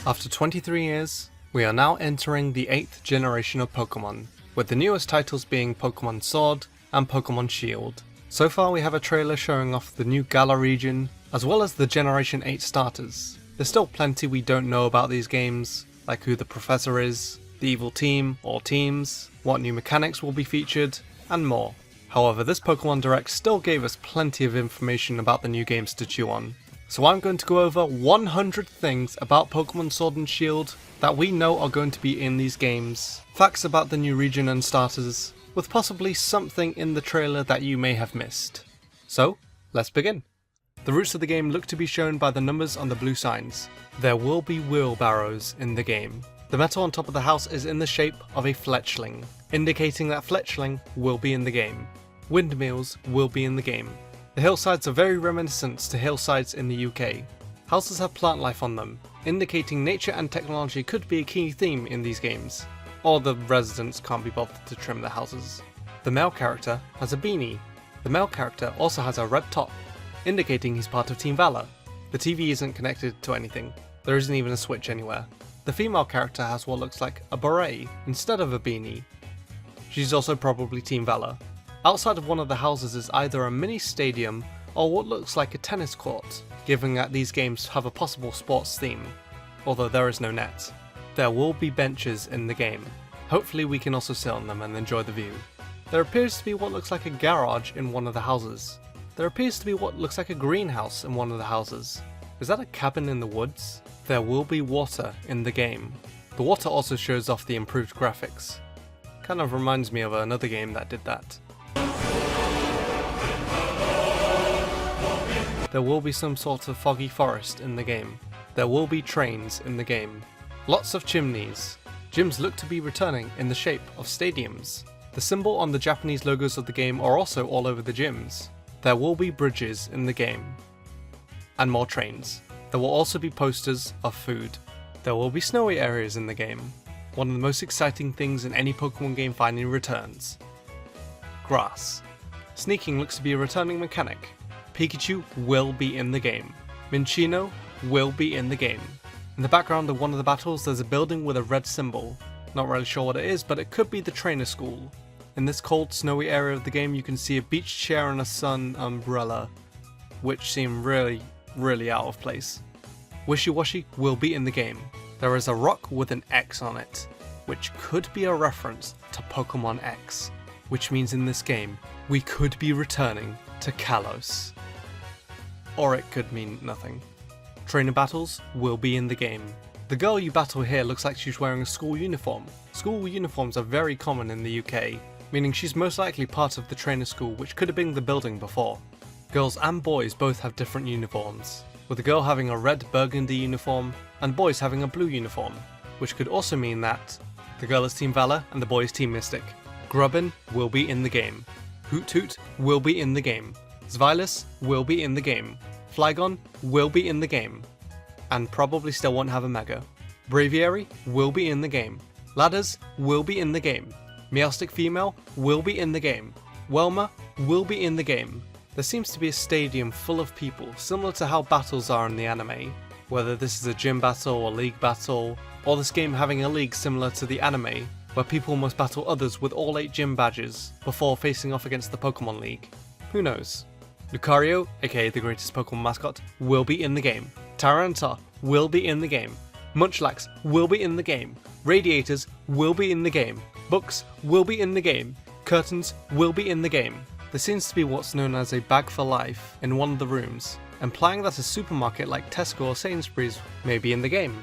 After 23 years, we are now entering the 8th generation of Pokemon, with the newest titles being Pokémon Sword and Pokémon Shield. So far we have a trailer showing off the new Galar Region, as well as the Generation 8 starters. There's still plenty we don't know about these games, like who the professor is, the evil team or teams, what new mechanics will be featured, and more. However, this Pokemon Direct still gave us plenty of information about the new games to chew on. So I'm going to go over 100 things about Pokémon Sword and Shield that we know are going to be in these games, facts about the new region and starters, with possibly something in the trailer that you may have missed. So, let's begin. The routes of the game look to be shown by the numbers on the blue signs. There will be wheelbarrows in the game. The metal on top of the house is in the shape of a fletchling, indicating that fletchling will be in the game. Windmills will be in the game. The hillsides are very reminiscent to hillsides in the UK. Houses have plant life on them, indicating nature and technology could be a key theme in these games. Or the residents can't be bothered to trim their houses. The male character has a beanie. The male character also has a red top, indicating he's part of Team Valor. The TV isn't connected to anything. There isn't even a switch anywhere. The female character has what looks like a beret instead of a beanie. She's also probably Team Valor. Outside of one of the houses is either a mini stadium or what looks like a tennis court, given that these games have a possible sports theme, although there is no net. There will be benches in the game. Hopefully we can also sit on them and enjoy the view. There appears to be what looks like a garage in one of the houses. There appears to be what looks like a greenhouse in one of the houses. Is that a cabin in the woods? There will be water in the game. The water also shows off the improved graphics. Kind of reminds me of another game that did that. There will be some sort of foggy forest in the game. There will be trains in the game. Lots of chimneys. Gyms look to be returning in the shape of stadiums. The symbol on the Japanese logos of the game are also all over the gyms. There will be bridges in the game. And more trains. There will also be posters of food. There will be snowy areas in the game. One of the most exciting things in any Pokemon game finally returns. Grass. Sneaking looks to be a returning mechanic. Pikachu will be in the game. Minccino will be in the game. In the background of one of the battles there's a building with a red symbol. Not really sure what it is, but it could be the trainer school. In this cold, snowy area of the game you can see a beach chair and a sun umbrella, which seem really out of place. Wishy-Washy will be in the game. There is a rock with an X on it, which could be a reference to Pokemon X, which means in this game we could be returning to Kalos. Or it could mean nothing. Trainer battles will be in the game. The girl you battle here looks like she's wearing a school uniform. School uniforms are very common in the UK, meaning she's most likely part of the trainer school, which could have been the building before. Girls and boys both have different uniforms, with the girl having a red burgundy uniform and boys having a blue uniform, which could also mean that the girl is Team Valor and the boy is Team Mystic. Grubbin will be in the game. Hoot Hoot will be in the game. Zweilous will be in the game. Flygon will be in the game, and probably still won't have a Mega. Braviary will be in the game. Ladders will be in the game. Meowstic Female will be in the game. Welma will be in the game. There seems to be a stadium full of people, similar to how battles are in the anime, whether this is a gym battle or league battle, or this game having a league similar to the anime, where people must battle others with all 8 gym badges before facing off against the Pokemon League. Who knows? Lucario, aka the greatest Pokemon mascot, will be in the game. Tyranitar will be in the game. Munchlax will be in the game. Radiators will be in the game. Books will be in the game. Curtains will be in the game. There seems to be what's known as a bag for life in one of the rooms, implying that a supermarket like Tesco or Sainsbury's may be in the game.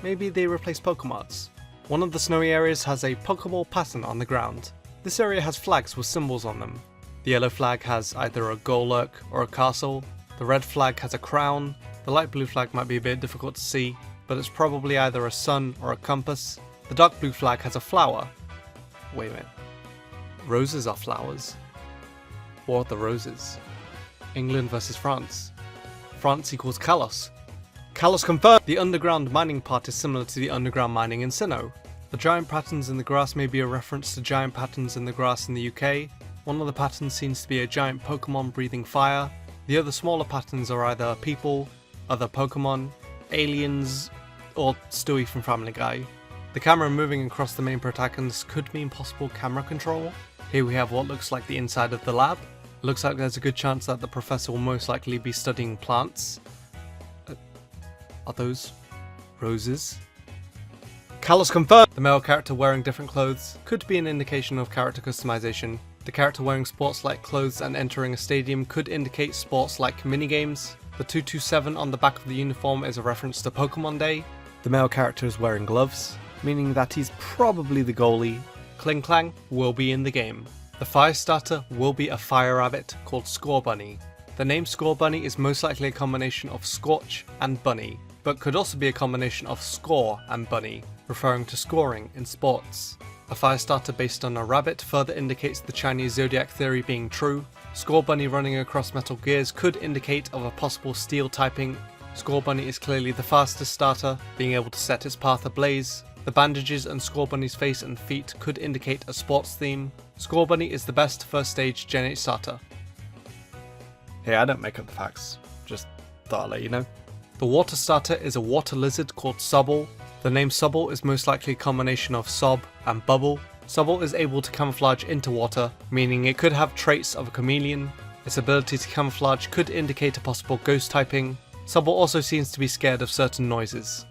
Maybe they replace Pokemarts. One of the snowy areas has a Pokeball pattern on the ground. This area has flags with symbols on them. The yellow flag has either a Golurk or a castle, the red flag has a crown, the light blue flag might be a bit difficult to see, but it's probably either a sun or a compass. The dark blue flag has a flower. Wait a minute. Roses are flowers. What are the roses? England versus France. France equals Kalos. Kalos confirmed! The underground mining part is similar to the underground mining in Sinnoh. The giant patterns in the grass may be a reference to giant patterns in the grass in the UK. One of the patterns seems to be a giant Pokemon breathing fire. The other smaller patterns are either people, other Pokemon, aliens, or Stewie from Family Guy. The camera moving across the main protagonist could mean possible camera control. Here we have what looks like the inside of the lab. It looks like there's a good chance that the professor will most likely be studying plants. Are those roses? Kalos confirmed! The male character wearing different clothes could be an indication of character customization. The character wearing sports-like clothes and entering a stadium could indicate sports-like minigames. The 227 on the back of the uniform is a reference to Pokemon Day. The male character is wearing gloves, meaning that he's probably the goalie. Kling Clang will be in the game. The fire starter will be a fire rabbit called Score Bunny. The name Score Bunny is most likely a combination of Scorch and Bunny, but could also be a combination of Score and Bunny, referring to scoring in sports. A fire starter based on a rabbit further indicates the Chinese zodiac theory being true. Score Bunny running across metal gears could indicate of a possible steel typing. Score Bunny is clearly the fastest starter, being able to set its path ablaze. The bandages on Score Bunny's face and feet could indicate a sports theme. Score Bunny is the best first stage Gen 8 starter. Hey, I don't make up the facts, just thought I'd let you know. The water starter is a water lizard called Sobble. The name Sobble is most likely a combination of sob and bubble. Sobble is able to camouflage into water, meaning it could have traits of a chameleon. Its ability to camouflage could indicate a possible ghost typing. Sobble also seems to be scared of certain noises,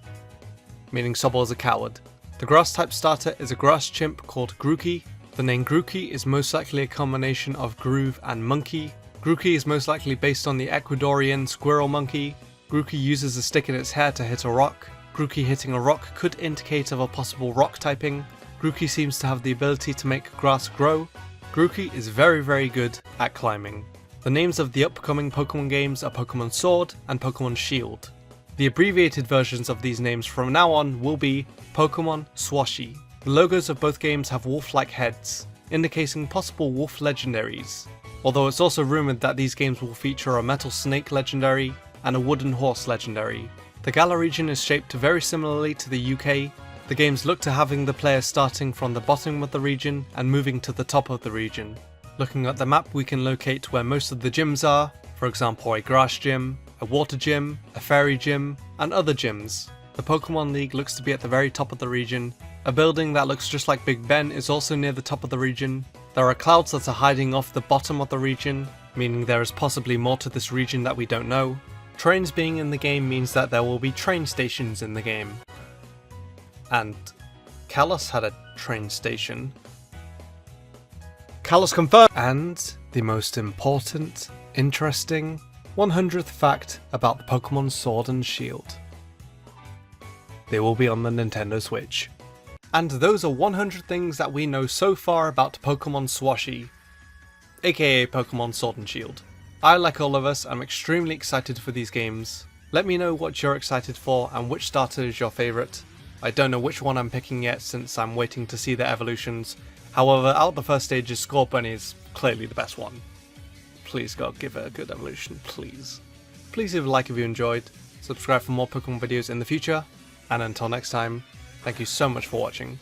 meaning Sobble is a coward. The grass type starter is a grass chimp called Grookey. The name Grookey is most likely a combination of groove and monkey. Grookey is most likely based on the Ecuadorian squirrel monkey. Grookey uses a stick in its hair to hit a rock. Grookey hitting a rock could indicate of a possible rock typing. Grookey seems to have the ability to make grass grow. Grookey is very good at climbing. The names of the upcoming Pokemon games are Pokémon Sword and Pokémon Shield. The abbreviated versions of these names from now on will be Pokémon Swashy. The logos of both games have wolf-like heads, indicating possible wolf legendaries, although it's also rumoured that these games will feature a metal snake legendary and a wooden horse legendary. The Galar Region is shaped very similarly to the UK. The games look to having the player starting from the bottom of the region and moving to the top of the region. Looking at the map, we can locate where most of the gyms are, for example a grass gym, a water gym, a fairy gym, and other gyms. The Pokemon League looks to be at the very top of the region. A building that looks just like Big Ben is also near the top of the region. There are clouds that are hiding off the bottom of the region, meaning there is possibly more to this region that we don't know. Trains being in the game means that there will be train stations in the game. And Kalos had a train station. Kalos confirmed! And the most important, interesting, 100th fact about the Pokémon Sword and Shield. They will be on the Nintendo Switch. And those are 100 things that we know so far about Pokémon Swashy, aka Pokémon Sword and Shield. I, like all of us, am extremely excited for these games. Let me know what you're excited for and which starter is your favourite. I don't know which one I'm picking yet since I'm waiting to see their evolutions. However, out the first stages, Score Bunny is clearly the best one. Please God, give it a good evolution, please. Please leave a like if you enjoyed, subscribe for more Pokemon videos in the future, and until next time, thank you so much for watching.